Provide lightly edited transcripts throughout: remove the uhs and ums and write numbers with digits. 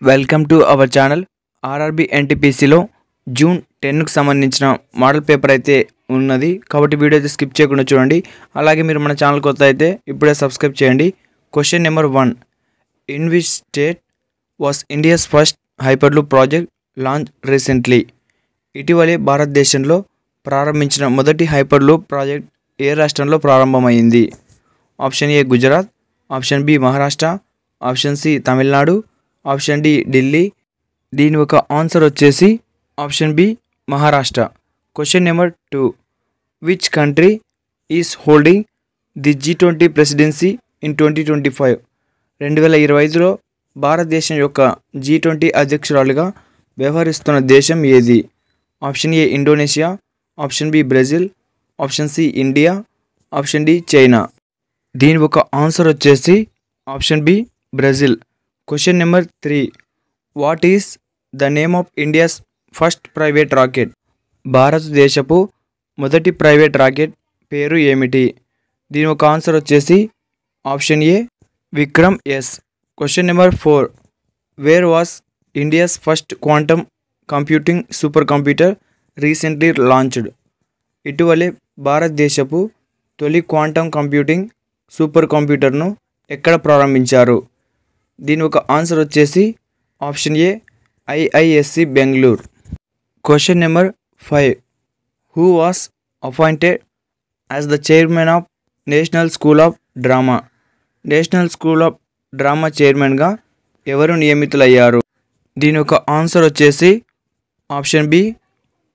Welcome to our channel. RRB ఎన్టీపీసీలో June 10కు సంబంధించిన మోడల్ పేపర్ అయితే ఉన్నది కాబట్టి వీడియో అయితే స్కిప్ చేయకుండా చూడండి. అలాగే మీరు మన ఛానల్ కొత్త అయితే ఇప్పుడే సబ్స్క్రైబ్ చేయండి. Question number 1, in which state was India's first hyperloop project launch recently? ఇటీవలే భారతదేశంలో ప్రారంభించిన మొదటి హైపర్లూప్ ప్రాజెక్ట్ ఏ రాష్ట్రంలో ప్రారంభమైంది? Option A Gujarat, option B Maharashtra, option C Tamil Nadu, option D Delhi. దీని ఒక ఆన్సర్ వచ్చేసి option B Maharashtra. Question number 2, which country is holding the G20 presidency in 2025? 2025లో భారతదేశం యొక్క G20 అధ్యక్షురాలుగా వ్యవహరిస్తున్న దేశం ఏది? Option A Indonesia, option B Brazil, option C India, option D China. దీని ఒక ఆన్సర్ వచ్చేసి option B Brazil. Question number 3, what is the name of India's first private rocket? భారతదేశపు మొదటి ప్రైవేట్ రాకెట్ పేరు ఏమిటి? దీని ఒక ఆన్సర్ వచ్చేసి option A Vikram S. Question number 4, where was India's first quantum computing super computer recently launched? ఇటీవలే భారతదేశపు తొలి క్వాంటమ్ కంప్యూటింగ్ సూపర్ కంప్యూటర్ను ఎక్కడ ప్రారంభించారు? దీని ఒక ఆన్సర్ వచ్చేసి option A IISc Bengaluru. Question number 5, who was appointed as the chairman of National School of Drama? National School of Drama చైర్మన్గా ఎవరు నియమితులయ్యారు? దీని ఒక ఆన్సర్ వచ్చేసి option B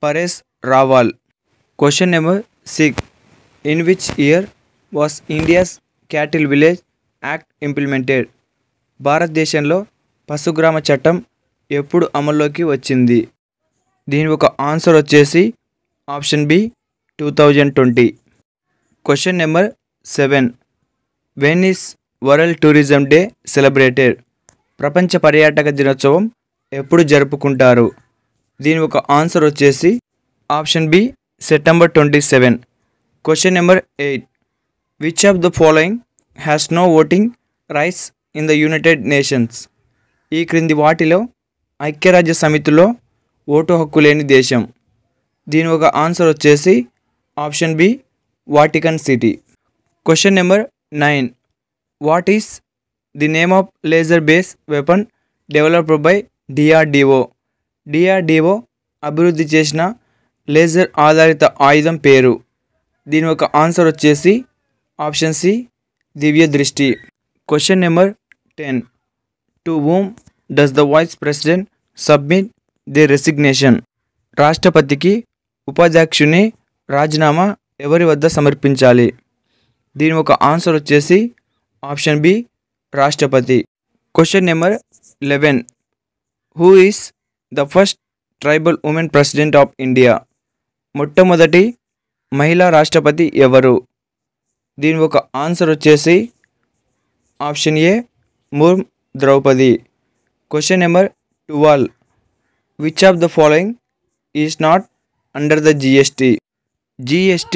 Paresh Rawal. Question number 6, in which year was India's cattle village act implemented? భారతదేశంలో పశుగ్రామ చట్టం ఎప్పుడు అమల్లోకి వచ్చింది? దీని ఒక ఆన్సర్ వచ్చేసి option B 2020. Question number 7, when is world tourism day celebrated? ప్రపంచ పర్యాటక దినోత్సవం ఎప్పుడు జరుపుకుంటారు? దీని ఒక ఆన్సర్ వచ్చేసి option B September 27. Question number 8, which of the following has no voting rights in the United Nations? ఈ క్రింది వాటిలో ఐక్యరాజ్య సమితిలో ఓటు హక్కు లేని దేశం? దీని ఒక ఆన్సర్ వచ్చేసి option B Vatican City. Question number 9, what is the name of laser base weapon developed by DRDO? DRDO అభివృద్ధి చేసిన లేజర్ ఆధారిత ఆయుధం పేరు? దీని ఒక ఆన్సర్ వచ్చేసి ఆప్షన్ సి దివ్య దృష్టి. Question number 10, to whom does the vice president submit their resignation? రాష్ట్రపతికి ఉపాధ్యక్షుని రాజీనామా ఎవరి వద్ద సమర్పించాలి? దీని ఒక ఆన్సర్ వచ్చేసి ఆప్షన్ బి రాష్ట్రపతి. Question number 11, who is the first tribal women president of India? మొట్టమొదటి మహిళా రాష్ట్రపతి ఎవరు? దీని ఒక ఆన్సర్ వచ్చేసి option A Murmu Draupadi. Question number 12, which of the following is not under the GST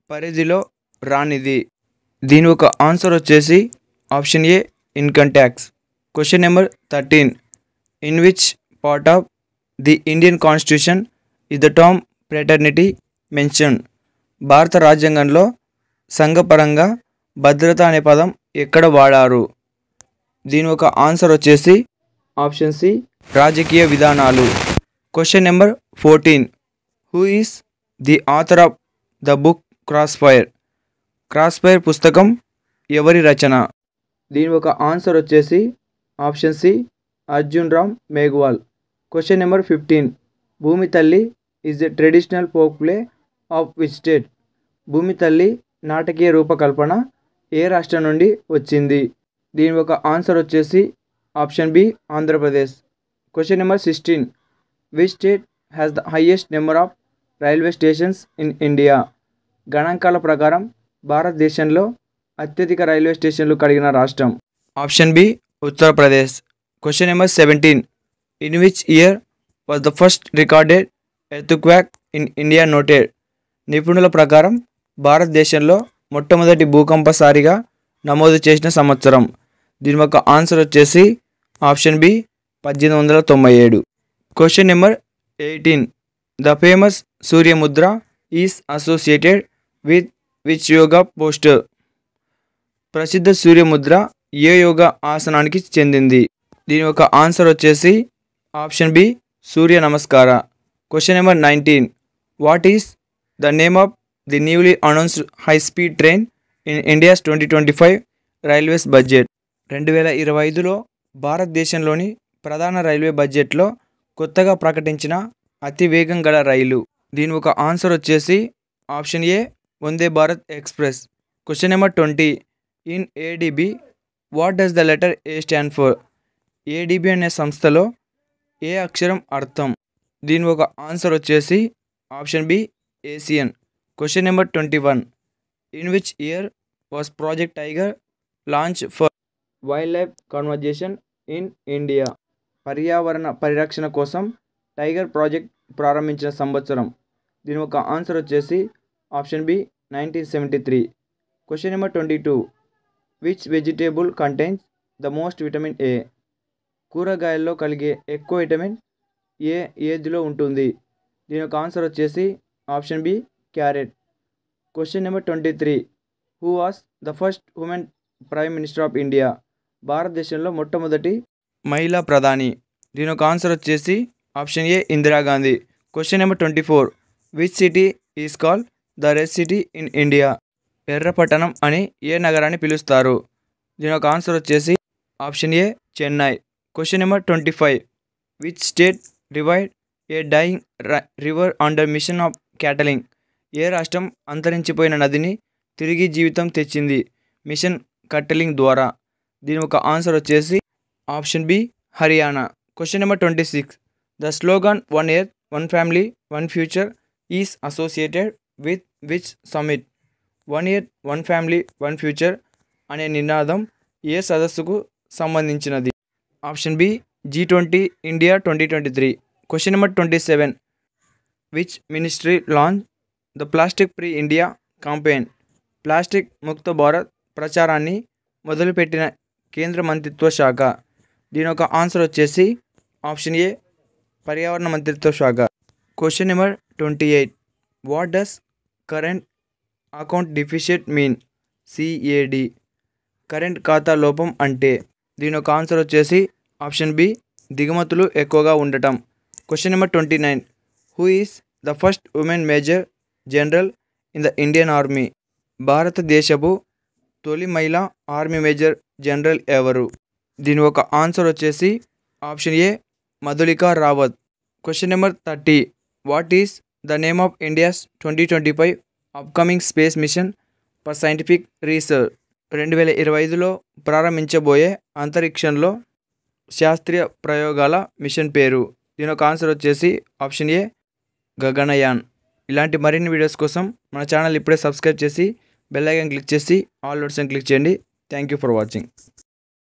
పరిధిలో రానిది? దీని ఒక ఆన్సర్ వచ్చేసి option A income tax. Question number 13, in which part of the Indian constitution is the term fraternity mention? భారత రాజ్యాంగంలో సంఘపరంగా భద్రత అనే పదం ఎక్కడ వాడారు? దీని ఒక ఆన్సర్ వచ్చేసి ఆప్షన్ సి రాజకీయ విధానాలు. Question number 14, who is the author of the book crossfire? Crossfire పుస్తకం ఎవరి రచన? దీని ఒక ఆన్సర్ వచ్చేసి option C Arjun Ram Meghwal. Question number 15, Bhumi Talli is the traditional folk play of which state? Bhumi Talli నాటకీయ రూపకల్పన ఏ రాష్ట్రం నుండి వచ్చింది? దీని ఒక ఆన్సర్ వచ్చేసి option B Andhra Pradesh. Question number 16, which state has the highest number of railway stations in India? గణాంకాల ప్రకారం భారతదేశంలో అత్యధిక రైల్వే స్టేషన్లు కలిగిన రాష్ట్రం? Option B Uttar Pradesh. Question number 17, in which year was the first recorded earthquake in India noted? నిపుణుల ప్రకారం భారతదేశంలో మొట్టమొదటి భూకంపసారిగా నమోదు చేసిన సంవత్సరం? దీని ఒక ఆన్సర్ వచ్చేసి option B 1897. Question number 18. The famous Surya Mudra is associated with which yoga posture? ప్రసిద్ధ సూర్యముద్ర ఏ యోగా ఆసనానికి చెందింది? దీని యొక్క ఆన్సర్ వచ్చేసి option B Surya Namaskara. Question number 19. What is the name of the newly announced high speed train in India's 2025 railways budget? 2025లో భారతదేశంలోని ప్రధాన railway బడ్జెట్లో కొత్తగా ప్రకటించిన అతి వేగం గల రైలు. దీని ఒక ఆన్సర్ వచ్చేసి option A Vande Bharat express. Question number 20. In ADB what does the letter A stand for? ADB అనే సంస్థలో ఏ అక్షరం అర్థం? దీని ఒక ఆన్సర్ వచ్చేసి option B Asian. Question number 21. In which year was project tiger launch for wildlife conservation in India? పర్యావరణ పరిరక్షణ కోసం టైగర్ ప్రాజెక్ట్ ప్రారంభించిన సంవత్సరం? దీని ఒక ఆన్సర్ వచ్చేసి option B 1973. Question number 22. Which vegetable contains the most vitamin A? కూరగాయల్లో కలిగే ఎక్కువ విటమిన్ ఏ ఏదిలో ఉంటుంది? దీని యొక్క ఆన్సర్ వచ్చేసి option B carrot. Question number 23. Who was the first women prime minister of India? భారతదేశంలో మొట్టమొదటి మహిళా ప్రధాని? దీని యొక్క ఆన్సర్ వచ్చేసి option A Indira Gandhi. Question number 24. Which city is called the red city in India? ఎర్రపట్టణం అని ఏ నగరాన్ని పిలుస్తారు? దీని యొక్క ఆన్సర్ వచ్చేసి option A Chennai. Question number 25. Which state revived A dyeing river under machine of క్యాటలింగ్? ఏ రాష్ట్రం అంతరించిపోయిన నదిని తిరిగి జీవితం తెచ్చింది మిషన్ కట్టెలింగ్ ద్వారా? దీని ఒక ఆన్సర్ వచ్చేసి option b Haryana. Question number 26. The slogan one earth one family one future is associated with which summit? One earth one family one future అనే నినాదం ఏ సదస్సుకు సంబంధించినది? Option b G20 India 2023. Question number 27. Which ministry launch the plastic free India campaign? Plastic ముక్త భారత్ ప్రచారాన్ని మొదలుపెట్టిన కేంద్ర మంత్రిత్వ శాఖ? దీని యొక్క ఆన్సర్ వచ్చేసి ఆప్షన్ ఏ పర్యావరణ మంత్రిత్వ శాఖ. Question number 28. What does current account deficit mean? CAD. Current ఖాతా లోపం అంటే? దీని యొక్క ఆన్సర్ వచ్చేసి ఆప్షన్ బి దిగుమతులు ఎక్కువగా ఉండటం. Question number 29. Who is the first women major general in the Indian army? భారతదేశపు తొలి మహిళా ఆర్మీ మేజర్ జనరల్ ఎవరు? దీని ఒక ఆన్సర్ వచ్చేసి option A Madhulika Rawat. Question number 30. What is the name of India's 2025 upcoming space mission for scientific research? 2025లో ప్రారంభించబోయే అంతరిక్షంలో శాస్త్రీయ ప్రయోగాల మిషన్ పేరు? దీని ఒక ఆన్సర్ వచ్చేసి ఆప్షన్ ఏ గగనయాన్. ఇలాంటి మరిన్ని వీడియోస్ కోసం మన ఛానల్ ఇప్పుడే సబ్స్క్రైబ్ చేసి బెల్ ఐకాన్ క్లిక్ చేసి ఆల్ నోటిఫికేషన్ క్లిక్ చేయండి. Thank you for watching.